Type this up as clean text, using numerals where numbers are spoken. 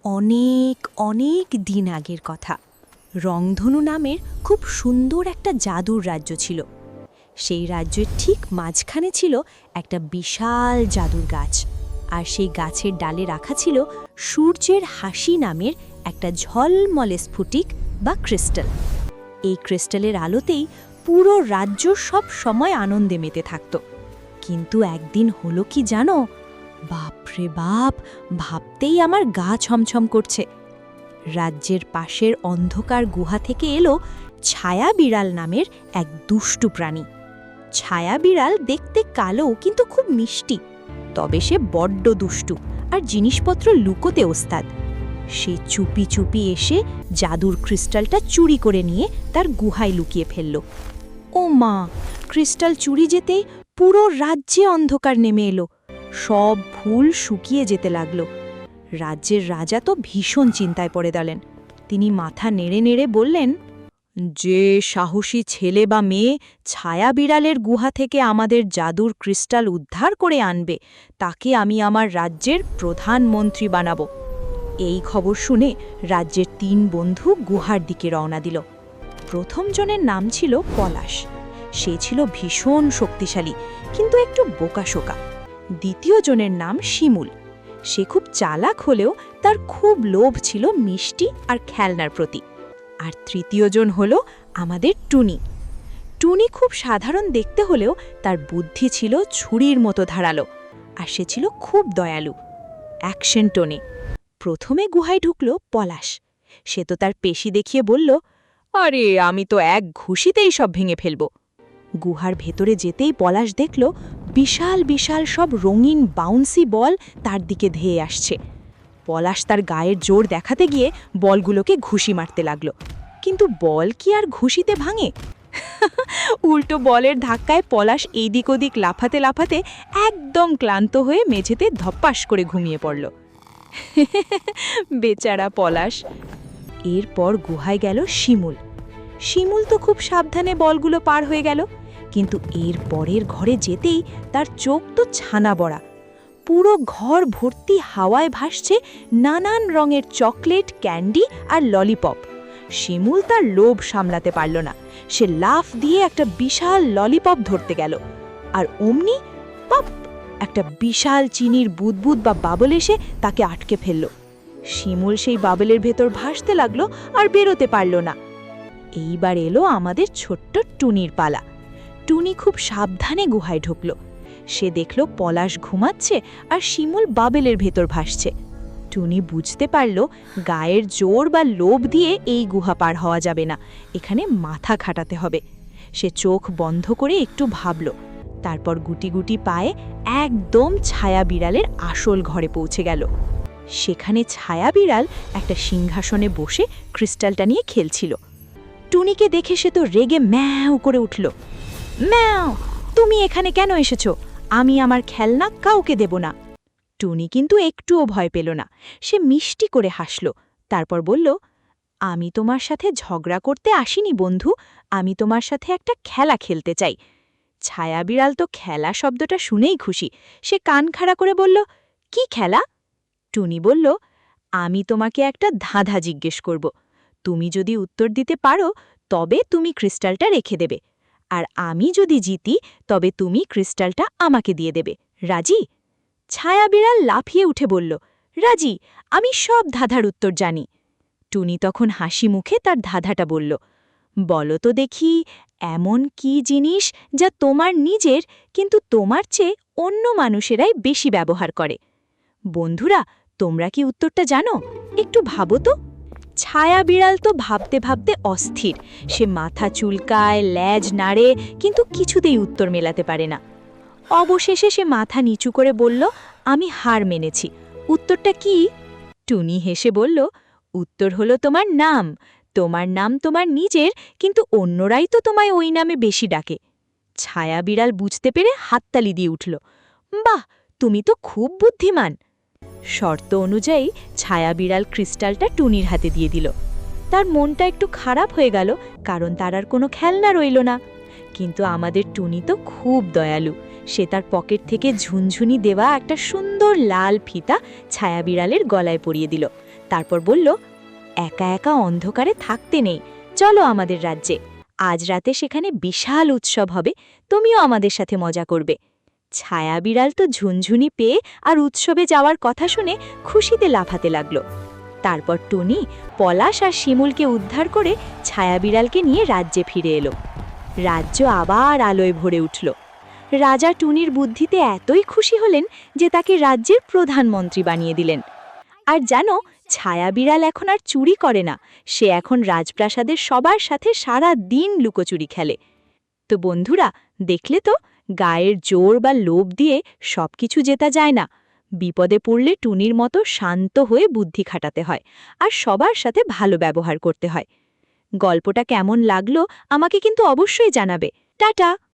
অনেক অনেক দিন আগের কথা। রংধনু নামের খুব সুন্দর একটা জাদুর রাজ্য ছিল। সেই রাজ্যের ঠিক মাঝখানে ছিল একটা বিশাল জাদুর গাছ, আর সেই গাছের ডালে রাখা ছিল সূর্যের হাসি নামের একটা ঝলমলে স্ফটিক বা ক্রিস্টাল। এই ক্রিস্টালের আলোতেই পুরো রাজ্য সব সময় আনন্দে মেতে থাকত। কিন্তু একদিন হলো কি জানো? বাপরে বাপ, ভাবতেই আমার গা ছমছম করছে। রাজ্যের পাশের অন্ধকার গুহা থেকে এলো ছায়া বিড়াল নামের এক দুষ্টু প্রাণী। ছায়া বিড়াল দেখতে কালো কিন্তু খুব মিষ্টি, তবে সে বড্ড দুষ্টু আর জিনিসপত্র লুকোতে ওস্তাদ। সে চুপি চুপি এসে জাদুর ক্রিস্টালটা চুরি করে নিয়ে তার গুহায় লুকিয়ে ফেলল। ও মা! ক্রিস্টাল চুরি যেতেই পুরো রাজ্যে অন্ধকার নেমে এলো। সব ফুল শুকিয়ে যেতে লাগলো। রাজ্যের রাজা তো ভীষণ চিন্তায় পড়ে গেলেন। তিনি মাথা নেড়ে নেড়ে বললেন, যে সাহসী ছেলে বা মেয়ে ছায়া বিড়ালের গুহা থেকে আমাদের জাদুর ক্রিস্টাল উদ্ধার করে আনবে, তাকে আমি আমার রাজ্যের প্রধানমন্ত্রী বানাবো। এই খবর শুনে রাজ্যের ৩ বন্ধু গুহার দিকে রওনা দিল। প্রথম জনের নাম ছিল পলাশ। সে ছিল ভীষণ শক্তিশালী কিন্তু একটু বোকাশোকা। দ্বিতীয় জনের নাম শিমুল। সে খুব চালাক হলেও তার খুব লোভ ছিল মিষ্টি আর খেলনার প্রতি। আর তৃতীয় জন হলো আমাদের টুনি। টুনি খুব সাধারণ দেখতে হলেও তার বুদ্ধি ছিল ছুরির মতো ধারালো, আর সে ছিল খুব দয়ালু। অ্যাকশন টোনে প্রথমে গুহায় ঢুকলো পলাশ। সে তো তার পেশি দেখিয়ে বলল, আরে আমি তো এক ঘুষিতেই সব ভেঙে ফেলব। গুহার ভেতরে যেতেই পলাশ দেখল বিশাল বিশাল সব রঙিন বাউন্সি বল তার দিকে ধেয়ে আসছে। পলাশ তার গায়ের জোর দেখাতে গিয়ে বলগুলোকে ঘুষি মারতে লাগলো, কিন্তু বল কি আর ঘুষিতে ভাঙে? উল্টো বলের ধাক্কায় পলাশ এইদিক ওদিক লাফাতে লাফাতে একদম ক্লান্ত হয়ে মেঝেতে ধপ্পাস করে ঘুমিয়ে পড়ল। বেচারা পলাশ। এরপর গুহায় গেল শিমুল। শিমুল তো খুব সাবধানে বলগুলো পার হয়ে গেল, কিন্তু এর পরের ঘরে যেতেই তার চোখ তো ছানা বড়া। পুরো ঘর ভর্তি হাওয়ায় ভাসছে নানান রঙের চকলেট, ক্যান্ডি আর ললিপপ। শিমুল তার লোভ সামলাতে পারল না। সে লাফ দিয়ে একটা বিশাল ললিপপ ধরতে গেল, আর অমনি পপ, একটা বিশাল চিনির বুদবুদ বা বাবল এসে তাকে আটকে ফেলল। শিমুল সেই বাবলের ভেতর ভাসতে লাগলো আর বেরোতে পারল না। এইবার এলো আমাদের ছোট্ট টুনির পালা। টুনি খুব সাবধানে গুহায় ঢুকল। সে দেখল পলাশ ঘুমাচ্ছে আর শিমুল বাবেলের ভেতর ভাসছে। টুনি বুঝতে পারল গায়ের জোর বা লোভ দিয়ে এই গুহা পার হওয়া যাবে না, এখানে মাথা খাটাতে হবে। সে চোখ বন্ধ করে একটু ভাবল, তারপর গুটি গুটি পায়ে একদম ছায়া বিড়ালের আসল ঘরে পৌঁছে গেল। সেখানে ছায়া বিড়াল একটা সিংহাসনে বসে ক্রিস্টালটা নিয়ে খেলছিল। টুনিকে দেখে সে তো রেগে ম্যাও করে উঠল। ম্যাও, তুমি এখানে কেন এসেছো? আমি আমার খেলনা কাউকে দেব না। টুনি কিন্তু একটুও ভয় পেল না। সে মিষ্টি করে হাসল, তারপর বলল, আমি তোমার সাথে ঝগড়া করতে আসিনি বন্ধু, আমি তোমার সাথে একটা খেলা খেলতে চাই। ছায়া বিড়াল তো খেলা শব্দটা শুনেই খুশি। সে কান খাড়া করে বলল, কি খেলা? টুনি বলল, আমি তোমাকে একটা ধাঁধা জিজ্ঞেস করব। তুমি যদি উত্তর দিতে পারো তবে তুমি ক্রিস্টালটা রেখে দেবে, আর আমি যদি জিতি তবে তুমি ক্রিস্টালটা আমাকে দিয়ে দেবে। রাজি? ছায়া বিড়াল লাফিয়ে উঠে বলল, রাজি, আমি সব ধাঁধার উত্তর জানি। টুনি তখন হাসি মুখে তার ধাঁধাটা বলল, বলো তো দেখি, এমন কি জিনিস যা তোমার নিজের কিন্তু তোমার চেয়ে অন্য মানুষেরাই বেশি ব্যবহার করে? বন্ধুরা, তোমরা কি উত্তরটা জানো? একটু ভাবো তো। ছায়া বিড়াল তো ভাবতে ভাবতে অস্থির। সে মাথা চুলকায়, ল্যাজ নাড়ে, কিন্তু কিছুতেই উত্তর মেলাতে পারে না। অবশেষে সে মাথা নিচু করে বলল, আমি হার মেনেছি। উত্তরটা কি? টুনি হেসে বলল, উত্তর হলো তোমার নাম। তোমার নাম তোমার নিজের, কিন্তু অন্যরাই তো তোমায় ওই নামে বেশি ডাকে। ছায়া বিড়াল বুঝতে পেরে হাততালি দিয়ে উঠল, বাহ, তুমি তো খুব বুদ্ধিমান। শর্ত অনুযায়ী ছায়া বিড়াল ক্রিস্টালটা টুনির হাতে দিয়ে দিল। তার মনটা একটু খারাপ হয়ে গেল, কারণ তার আর কোনো খেলনা রইল না। কিন্তু আমাদের টুনি তো খুব দয়ালু। সে তার পকেট থেকে ঝুনঝুনি দেওয়া একটা সুন্দর লাল ফিতা ছায়া বিড়ালের গলায় পরিয়ে দিল। তারপর বলল, একা একা অন্ধকারে থাকতে নেই, চলো আমাদের রাজ্যে। আজ রাতে সেখানে বিশাল উৎসব হবে, তুমিও আমাদের সাথে মজা করবে। ছায়া বিড়াল তো ঝুনঝুনি পেয়ে আর উৎসবে যাওয়ার কথা শুনে খুশিতে লাফাতে লাগলো। তারপর টুনি পলাশ আর শিমুলকে উদ্ধার করে ছায়া বিড়ালকে নিয়ে রাজ্যে ফিরে এলো। রাজ্য আবার আলোয় ভরে উঠল। রাজা টুনির বুদ্ধিতে এতই খুশি হলেন যে তাকে রাজ্যের প্রধানমন্ত্রী বানিয়ে দিলেন। আর জানো, ছায়া বিড়াল এখন আর চুরি করে না, সে এখন রাজপ্রাসাদের সবার সাথে সারা দিন লুকোচুরি খেলে। তো বন্ধুরা, দেখলে তো, গায়ের জোর বা লোভ দিয়ে সবকিছু জেতা যায় না। বিপদে পড়লে টুনির মতো শান্ত হয়ে বুদ্ধি খাটাতে হয়, আর সবার সাথে ভালো ব্যবহার করতে হয়। গল্পটা কেমন লাগলো আমাকে কিন্তু অবশ্যই জানাবে। টাটা।